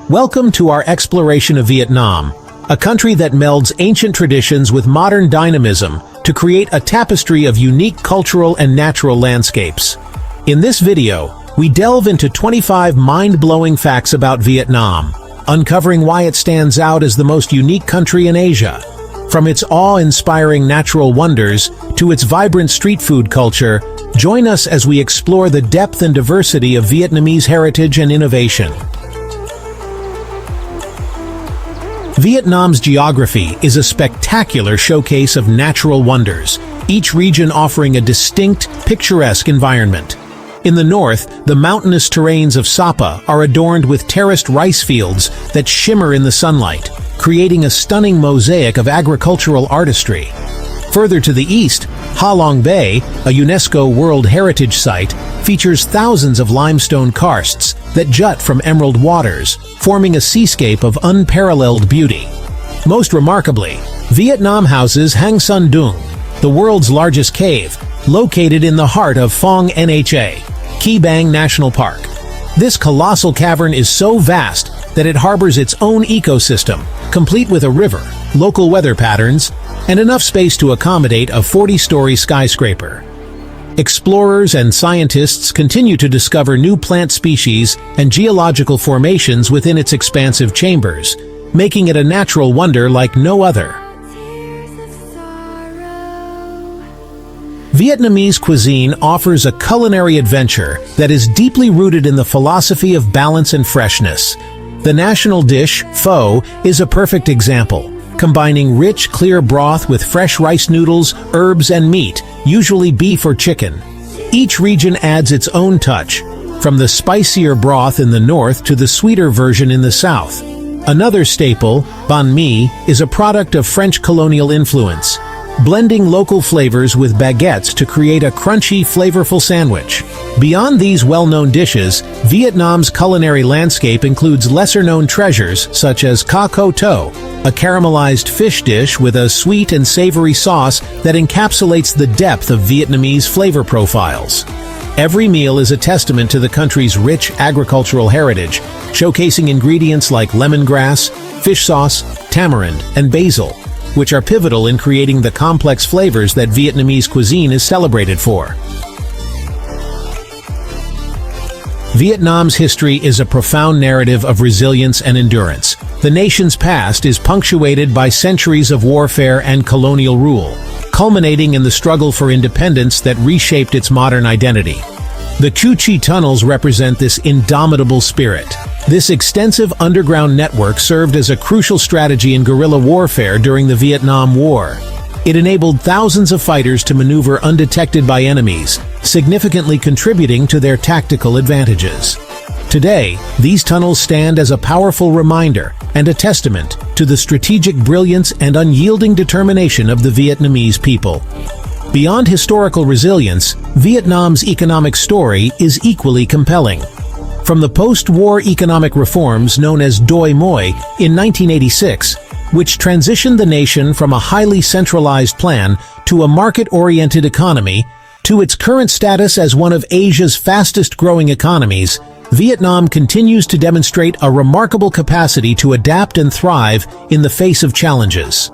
Welcome to our exploration of Vietnam, a country that melds ancient traditions with modern dynamism to create a tapestry of unique cultural and natural landscapes. In this video, we delve into 25 mind-blowing facts about Vietnam, uncovering why it stands out as the most unique country in Asia. From its awe-inspiring natural wonders to its vibrant street food culture, join us as we explore the depth and diversity of Vietnamese heritage and innovation. Vietnam's geography is a spectacular showcase of natural wonders, each region offering a distinct, picturesque environment. In the north, the mountainous terrains of Sapa are adorned with terraced rice fields that shimmer in the sunlight, creating a stunning mosaic of agricultural artistry. Further to the east, Ha Long Bay, a UNESCO World Heritage Site, features thousands of limestone karsts that jut from emerald waters, forming a seascape of unparalleled beauty. Most remarkably, Vietnam houses Hang Son Doong, the world's largest cave, located in the heart of Phong Nha, Ki Bang National Park. This colossal cavern is so vast that it harbors its own ecosystem, complete with a river, local weather patterns, and enough space to accommodate a 40-story skyscraper. Explorers and scientists continue to discover new plant species and geological formations within its expansive chambers, making it a natural wonder like no other. Vietnamese cuisine offers a culinary adventure that is deeply rooted in the philosophy of balance and freshness. The national dish, pho, is a perfect example, combining rich, clear broth with fresh rice noodles, herbs, and meat, usually beef or chicken. Each region adds its own touch, from the spicier broth in the north to the sweeter version in the south. Another staple, banh mi, is a product of French colonial influence, blending local flavors with baguettes to create a crunchy, flavorful sandwich. Beyond these well-known dishes, Vietnam's culinary landscape includes lesser-known treasures such as ca co to, a caramelized fish dish with a sweet and savory sauce that encapsulates the depth of Vietnamese flavor profiles. Every meal is a testament to the country's rich agricultural heritage, showcasing ingredients like lemongrass, fish sauce, tamarind, and basil, which are pivotal in creating the complex flavors that Vietnamese cuisine is celebrated for. Vietnam's history is a profound narrative of resilience and endurance. The nation's past is punctuated by centuries of warfare and colonial rule, culminating in the struggle for independence that reshaped its modern identity. The Cu Chi tunnels represent this indomitable spirit. This extensive underground network served as a crucial strategy in guerrilla warfare during the Vietnam War. It enabled thousands of fighters to maneuver undetected by enemies, significantly contributing to their tactical advantages. Today, these tunnels stand as a powerful reminder and a testament to the strategic brilliance and unyielding determination of the Vietnamese people. Beyond historical resilience, Vietnam's economic story is equally compelling. From the post-war economic reforms known as Doi Moi in 1986, which transitioned the nation from a highly centralized plan to a market-oriented economy, to its current status as one of Asia's fastest-growing economies, Vietnam continues to demonstrate a remarkable capacity to adapt and thrive in the face of challenges.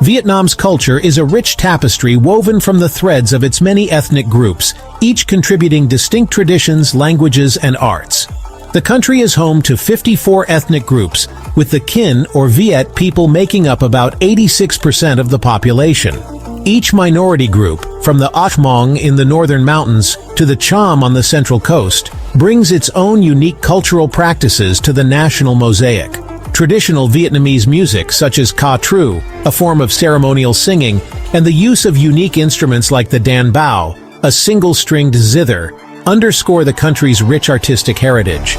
Vietnam's culture is a rich tapestry woven from the threads of its many ethnic groups, each contributing distinct traditions, languages, and arts. The country is home to 54 ethnic groups, with the Kin or Viet people making up about 86% of the population. Each minority group, from the Ach Mong in the northern mountains to the Cham on the central coast, brings its own unique cultural practices to the national mosaic. Traditional Vietnamese music such as ca tru, a form of ceremonial singing, and the use of unique instruments like the Dan Bao, a single-stringed zither, underscore the country's rich artistic heritage.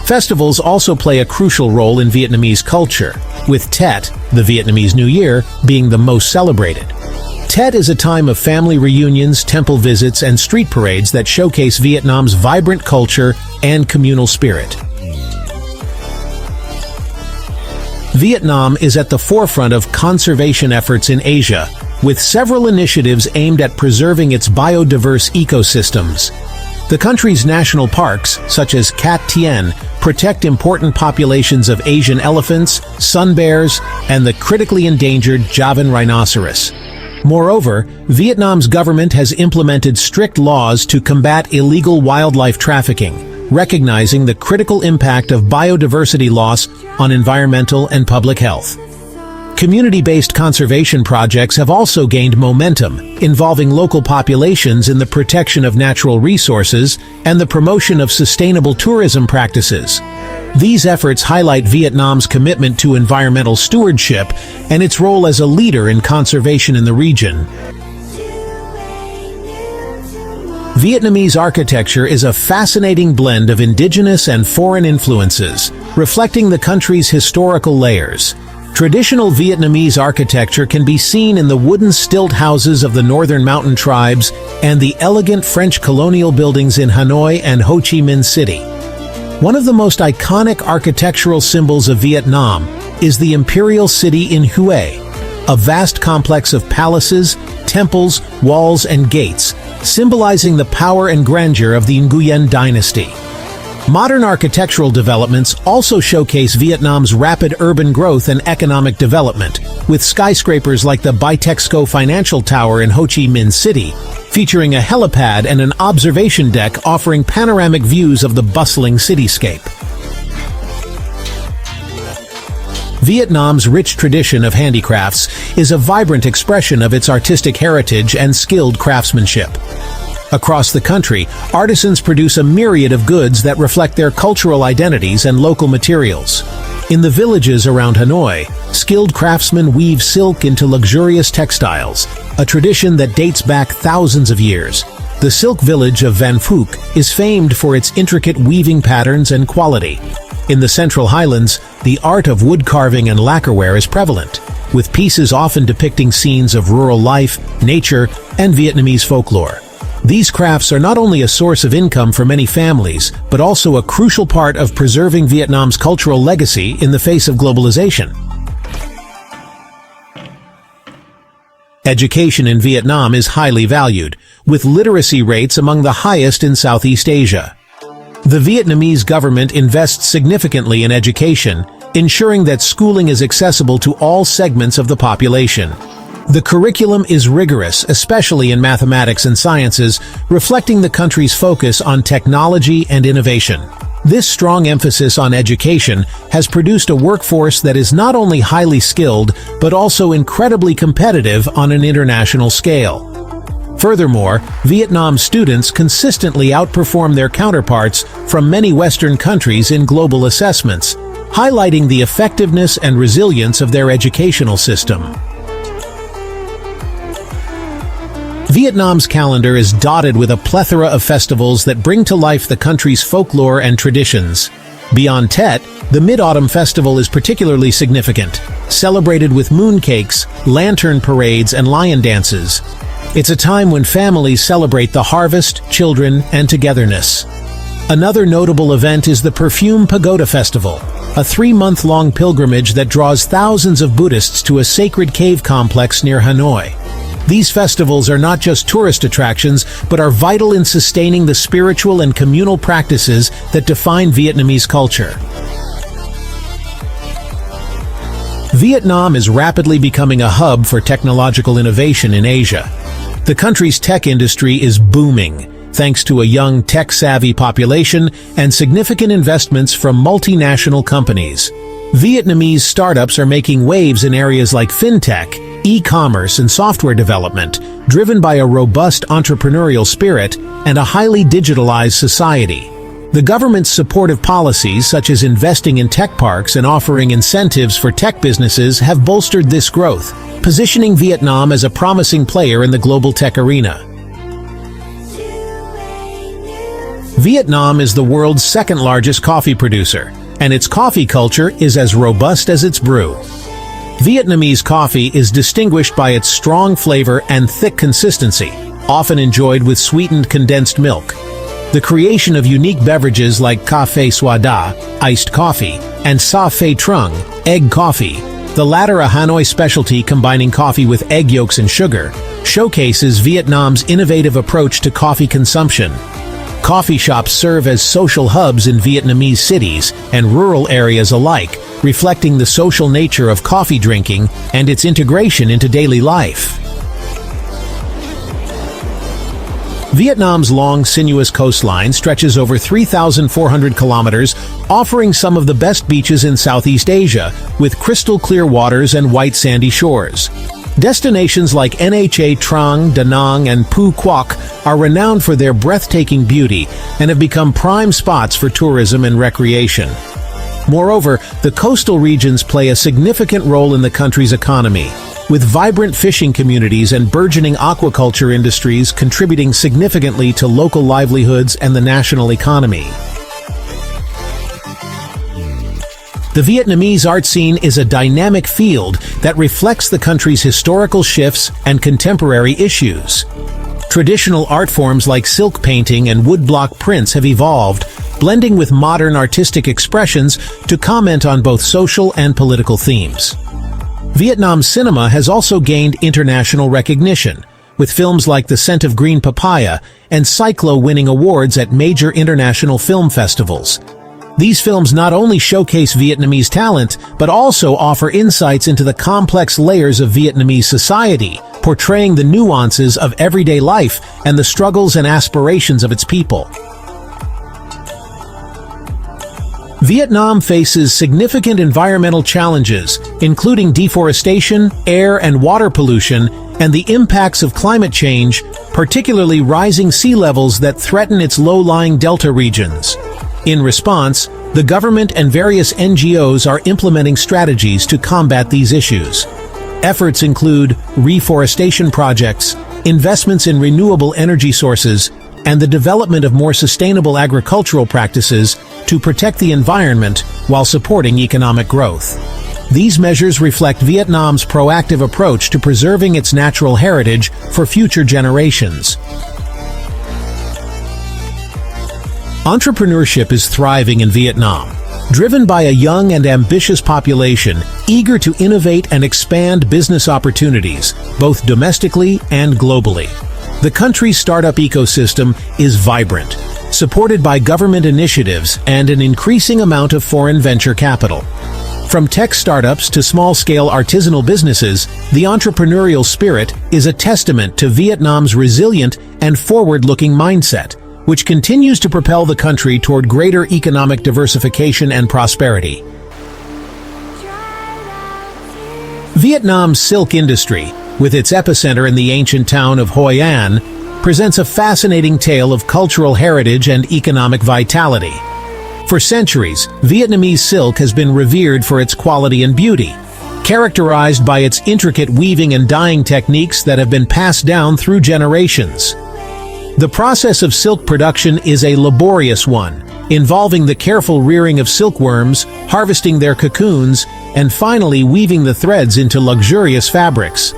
Festivals also play a crucial role in Vietnamese culture, with Tet, the Vietnamese New Year, being the most celebrated. Tet is a time of family reunions, temple visits, and street parades that showcase Vietnam's vibrant culture and communal spirit. Vietnam is at the forefront of conservation efforts in Asia, with several initiatives aimed at preserving its biodiverse ecosystems. The country's national parks, such as Cat Tien, protect important populations of Asian elephants, sun bears, and the critically endangered Javan rhinoceros. Moreover, Vietnam's government has implemented strict laws to combat illegal wildlife trafficking, recognizing the critical impact of biodiversity loss on environmental and public health. Community-based conservation projects have also gained momentum, involving local populations in the protection of natural resources and the promotion of sustainable tourism practices. These efforts highlight Vietnam's commitment to environmental stewardship and its role as a leader in conservation in the region. Vietnamese architecture is a fascinating blend of indigenous and foreign influences, reflecting the country's historical layers. Traditional Vietnamese architecture can be seen in the wooden stilt houses of the northern mountain tribes and the elegant French colonial buildings in Hanoi and Ho Chi Minh City. One of the most iconic architectural symbols of Vietnam is the Imperial City in Hue, a vast complex of palaces, temples, walls, and gates, symbolizing the power and grandeur of the Nguyen dynasty. Modern architectural developments also showcase Vietnam's rapid urban growth and economic development, with skyscrapers like the Bitexco Financial Tower in Ho Chi Minh City, featuring a helipad and an observation deck offering panoramic views of the bustling cityscape. Vietnam's rich tradition of handicrafts is a vibrant expression of its artistic heritage and skilled craftsmanship. Across the country, artisans produce a myriad of goods that reflect their cultural identities and local materials. In the villages around Hanoi, skilled craftsmen weave silk into luxurious textiles, a tradition that dates back thousands of years. The silk village of Van Phuc is famed for its intricate weaving patterns and quality. In the Central Highlands, the art of wood carving and lacquerware is prevalent, with pieces often depicting scenes of rural life, nature, and Vietnamese folklore. These crafts are not only a source of income for many families, but also a crucial part of preserving Vietnam's cultural legacy in the face of globalization. Education in Vietnam is highly valued, with literacy rates among the highest in Southeast Asia. The Vietnamese government invests significantly in education, ensuring that schooling is accessible to all segments of the population. The curriculum is rigorous, especially in mathematics and sciences, reflecting the country's focus on technology and innovation. This strong emphasis on education has produced a workforce that is not only highly skilled, but also incredibly competitive on an international scale. Furthermore, Vietnam students consistently outperform their counterparts from many Western countries in global assessments, highlighting the effectiveness and resilience of their educational system. Vietnam's calendar is dotted with a plethora of festivals that bring to life the country's folklore and traditions. Beyond Tet, the Mid-Autumn Festival is particularly significant, celebrated with mooncakes, lantern parades, and lion dances. It's a time when families celebrate the harvest, children, and togetherness. Another notable event is the Perfume Pagoda Festival, a 3-month-long pilgrimage that draws thousands of Buddhists to a sacred cave complex near Hanoi. These festivals are not just tourist attractions, but are vital in sustaining the spiritual and communal practices that define Vietnamese culture. Vietnam is rapidly becoming a hub for technological innovation in Asia. The country's tech industry is booming, thanks to a young tech-savvy population and significant investments from multinational companies. Vietnamese startups are making waves in areas like fintech, e-commerce, and software development, driven by a robust entrepreneurial spirit and a highly digitalized society. The government's supportive policies, such as investing in tech parks and offering incentives for tech businesses, have bolstered this growth, positioning Vietnam as a promising player in the global tech arena. Vietnam is the world's second-largest coffee producer, and its coffee culture is as robust as its brew. Vietnamese coffee is distinguished by its strong flavor and thick consistency, often enjoyed with sweetened condensed milk. The creation of unique beverages like café soda, iced coffee, and sa phe trung, egg coffee, the latter a Hanoi specialty combining coffee with egg yolks and sugar, showcases Vietnam's innovative approach to coffee consumption. Coffee shops serve as social hubs in Vietnamese cities and rural areas alike, reflecting the social nature of coffee drinking and its integration into daily life. Vietnam's long, sinuous coastline stretches over 3,400 kilometers, offering some of the best beaches in Southeast Asia, with crystal-clear waters and white sandy shores. Destinations like Nha Trang, Da Nang, and Phu Quoc are renowned for their breathtaking beauty and have become prime spots for tourism and recreation. Moreover, the coastal regions play a significant role in the country's economy, with vibrant fishing communities and burgeoning aquaculture industries contributing significantly to local livelihoods and the national economy. The Vietnamese art scene is a dynamic field that reflects the country's historical shifts and contemporary issues. Traditional art forms like silk painting and woodblock prints have evolved, blending with modern artistic expressions to comment on both social and political themes. Vietnam's cinema has also gained international recognition, with films like The Scent of Green Papaya and Cyclo winning awards at major international film festivals. These films not only showcase Vietnamese talent, but also offer insights into the complex layers of Vietnamese society, portraying the nuances of everyday life and the struggles and aspirations of its people. Vietnam faces significant environmental challenges, including deforestation, air and water pollution, and the impacts of climate change, particularly rising sea levels that threaten its low-lying delta regions. In response, the government and various NGOs are implementing strategies to combat these issues. Efforts include reforestation projects, investments in renewable energy sources, and the development of more sustainable agricultural practices to protect the environment while supporting economic growth. These measures reflect Vietnam's proactive approach to preserving its natural heritage for future generations. Entrepreneurship is thriving in Vietnam, driven by a young and ambitious population eager to innovate and expand business opportunities, both domestically and globally. The country's startup ecosystem is vibrant, supported by government initiatives and an increasing amount of foreign venture capital. From tech startups to small-scale artisanal businesses, the entrepreneurial spirit is a testament to Vietnam's resilient and forward-looking mindset, which continues to propel the country toward greater economic diversification and prosperity. Vietnam's silk industry, with its epicenter in the ancient town of Hoi An, presents a fascinating tale of cultural heritage and economic vitality. For centuries, Vietnamese silk has been revered for its quality and beauty, characterized by its intricate weaving and dyeing techniques that have been passed down through generations. The process of silk production is a laborious one, involving the careful rearing of silkworms, harvesting their cocoons, and finally weaving the threads into luxurious fabrics.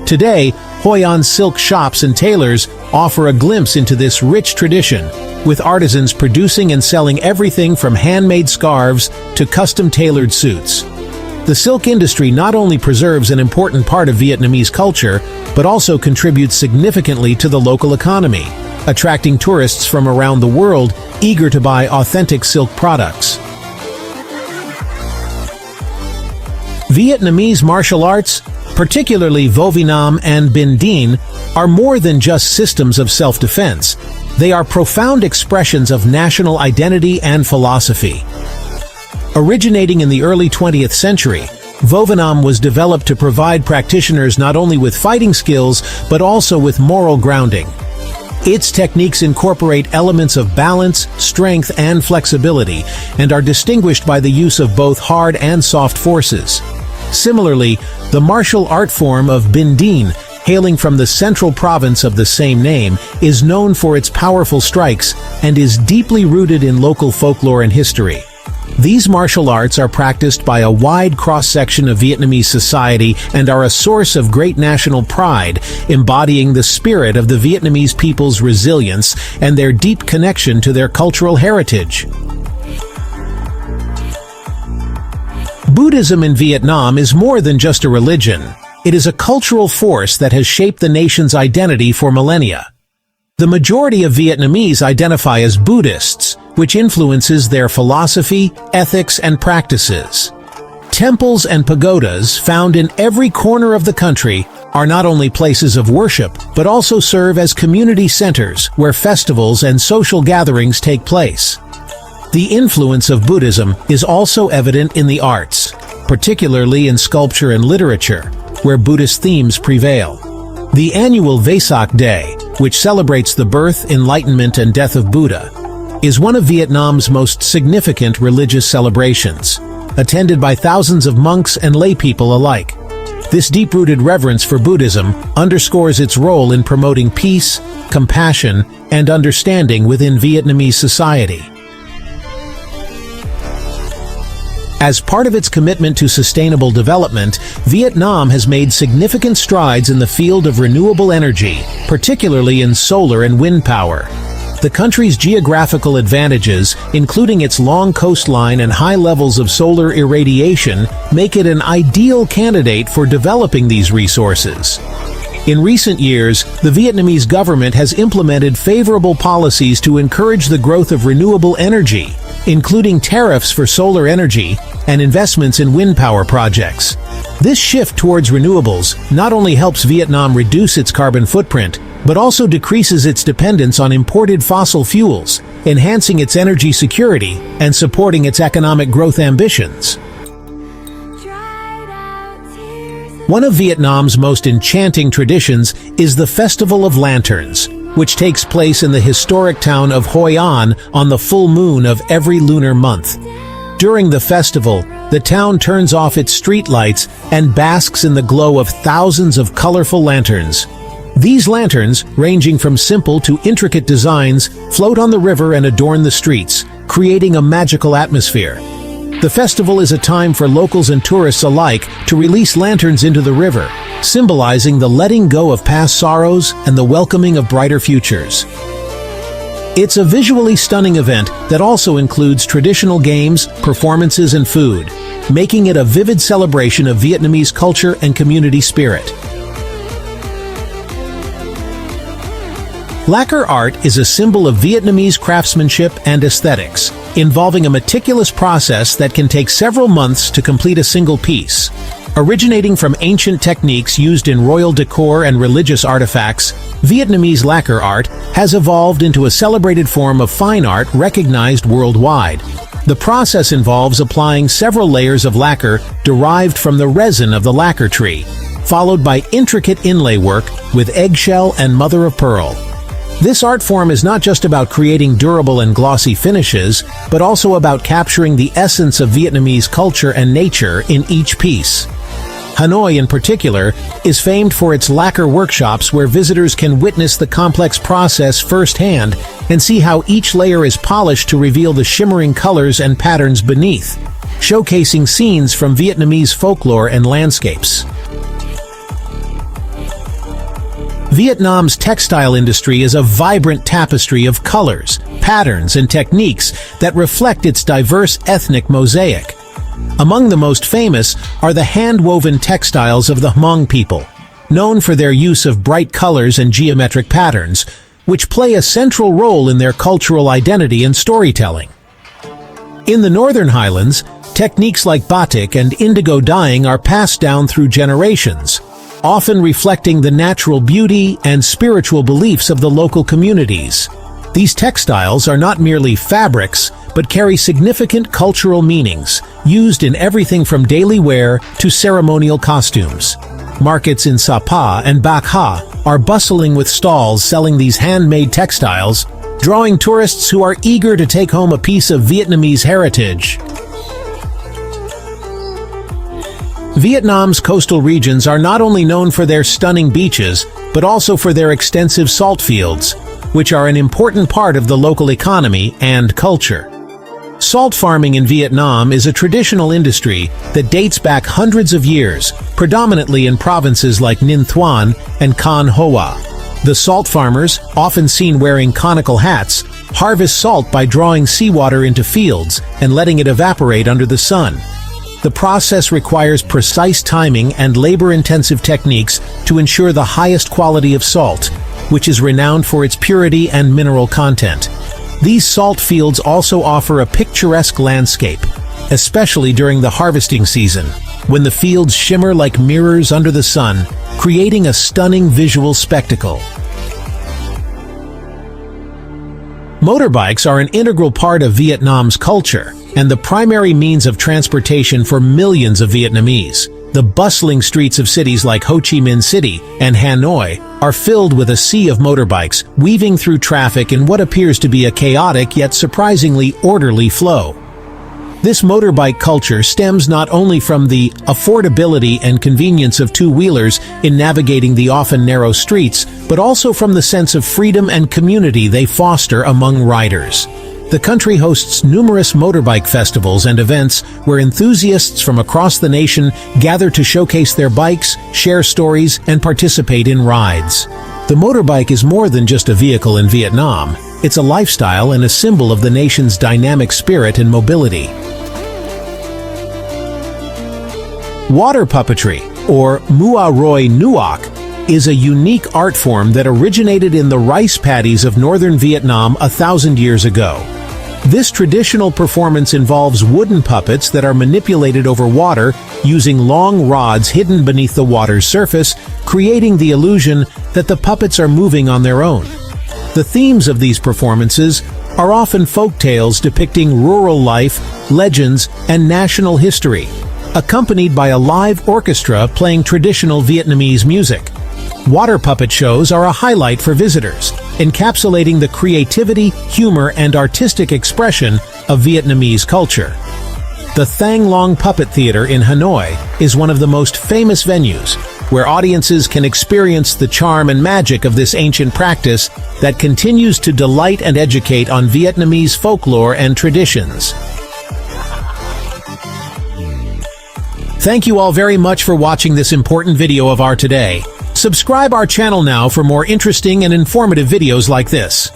Today, Hoi An silk shops and tailors offer a glimpse into this rich tradition, with artisans producing and selling everything from handmade scarves to custom-tailored suits. The silk industry not only preserves an important part of Vietnamese culture, but also contributes significantly to the local economy, attracting tourists from around the world eager to buy authentic silk products. Vietnamese martial arts, particularly Vo Nam and Binh Dinh, are more than just systems of self-defense. They are profound expressions of national identity and philosophy. Originating in the early 20th century, Vo Nam was developed to provide practitioners not only with fighting skills, but also with moral grounding. Its techniques incorporate elements of balance, strength, and flexibility, and are distinguished by the use of both hard and soft forces. Similarly, the martial art form of Binh Dinh, hailing from the central province of the same name, is known for its powerful strikes and is deeply rooted in local folklore and history. These martial arts are practiced by a wide cross-section of Vietnamese society and are a source of great national pride, embodying the spirit of the Vietnamese people's resilience and their deep connection to their cultural heritage. Buddhism in Vietnam is more than just a religion. It is a cultural force that has shaped the nation's identity for millennia. The majority of Vietnamese identify as Buddhists, which influences their philosophy, ethics, and practices. Temples and pagodas, found in every corner of the country, are not only places of worship, but also serve as community centers where festivals and social gatherings take place. The influence of Buddhism is also evident in the arts, particularly in sculpture and literature, where Buddhist themes prevail. The annual Vesak Day, which celebrates the birth, enlightenment, and death of Buddha, is one of Vietnam's most significant religious celebrations, attended by thousands of monks and lay people alike. This deep-rooted reverence for Buddhism underscores its role in promoting peace, compassion, and understanding within Vietnamese society. As part of its commitment to sustainable development, Vietnam has made significant strides in the field of renewable energy, particularly in solar and wind power. The country's geographical advantages, including its long coastline and high levels of solar irradiation, make it an ideal candidate for developing these resources. In recent years, the Vietnamese government has implemented favorable policies to encourage the growth of renewable energy, including tariffs for solar energy and investments in wind power projects. This shift towards renewables not only helps Vietnam reduce its carbon footprint, but also decreases its dependence on imported fossil fuels, enhancing its energy security and supporting its economic growth ambitions. One of Vietnam's most enchanting traditions is the Festival of Lanterns, which takes place in the historic town of Hoi An on the full moon of every lunar month. During the festival, the town turns off its street lights and basks in the glow of thousands of colorful lanterns. These lanterns, ranging from simple to intricate designs, float on the river and adorn the streets, creating a magical atmosphere. The festival is a time for locals and tourists alike to release lanterns into the river, symbolizing the letting go of past sorrows and the welcoming of brighter futures. It's a visually stunning event that also includes traditional games, performances, and food, making it a vivid celebration of Vietnamese culture and community spirit. Lacquer art is a symbol of Vietnamese craftsmanship and aesthetics, involving a meticulous process that can take several months to complete a single piece. Originating from ancient techniques used in royal decor and religious artifacts, Vietnamese lacquer art has evolved into a celebrated form of fine art recognized worldwide. The process involves applying several layers of lacquer derived from the resin of the lacquer tree, followed by intricate inlay work with eggshell and mother-of-pearl. This art form is not just about creating durable and glossy finishes, but also about capturing the essence of Vietnamese culture and nature in each piece. Hanoi, in particular, is famed for its lacquer workshops where visitors can witness the complex process firsthand and see how each layer is polished to reveal the shimmering colors and patterns beneath, showcasing scenes from Vietnamese folklore and landscapes. Vietnam's textile industry is a vibrant tapestry of colors, patterns, and techniques that reflect its diverse ethnic mosaic. Among the most famous are the hand-woven textiles of the Hmong people, known for their use of bright colors and geometric patterns, which play a central role in their cultural identity and storytelling. In the Northern Highlands, techniques like batik and indigo dyeing are passed down through generations, often reflecting the natural beauty and spiritual beliefs of the local communities. These textiles are not merely fabrics, but carry significant cultural meanings, used in everything from daily wear to ceremonial costumes. Markets in Sapa and Bac Ha are bustling with stalls selling these handmade textiles, drawing tourists who are eager to take home a piece of Vietnamese heritage. Vietnam's coastal regions are not only known for their stunning beaches, but also for their extensive salt fields, which are an important part of the local economy and culture. Salt farming in Vietnam is a traditional industry that dates back hundreds of years, predominantly in provinces like Ninh Thuan and Can Hoa. The salt farmers, often seen wearing conical hats, harvest salt by drawing seawater into fields and letting it evaporate under the sun. The process requires precise timing and labor-intensive techniques to ensure the highest quality of salt, which is renowned for its purity and mineral content. These salt fields also offer a picturesque landscape, especially during the harvesting season, when the fields shimmer like mirrors under the sun, creating a stunning visual spectacle. Motorbikes are an integral part of Vietnam's culture and the primary means of transportation for millions of Vietnamese. The bustling streets of cities like Ho Chi Minh City and Hanoi are filled with a sea of motorbikes, weaving through traffic in what appears to be a chaotic yet surprisingly orderly flow. This motorbike culture stems not only from the affordability and convenience of two-wheelers in navigating the often narrow streets, but also from the sense of freedom and community they foster among riders. The country hosts numerous motorbike festivals and events where enthusiasts from across the nation gather to showcase their bikes, share stories, and participate in rides. The motorbike is more than just a vehicle in Vietnam. It's a lifestyle and a symbol of the nation's dynamic spirit and mobility. Water puppetry, or Mua Roi Nuoc, is a unique art form that originated in the rice paddies of northern Vietnam 1,000 years ago. This traditional performance involves wooden puppets that are manipulated over water using long rods hidden beneath the water's surface, creating the illusion that the puppets are moving on their own. The themes of these performances are often folk tales depicting rural life, legends, and national history, accompanied by a live orchestra playing traditional Vietnamese music. Water puppet shows are a highlight for visitors, encapsulating the creativity, humor, and artistic expression of Vietnamese culture. The Thang Long Puppet Theater in Hanoi is one of the most famous venues, where audiences can experience the charm and magic of this ancient practice that continues to delight and educate on Vietnamese folklore and traditions. Thank you all very much for watching this important video of our today. Subscribe our channel now for more interesting and informative videos like this.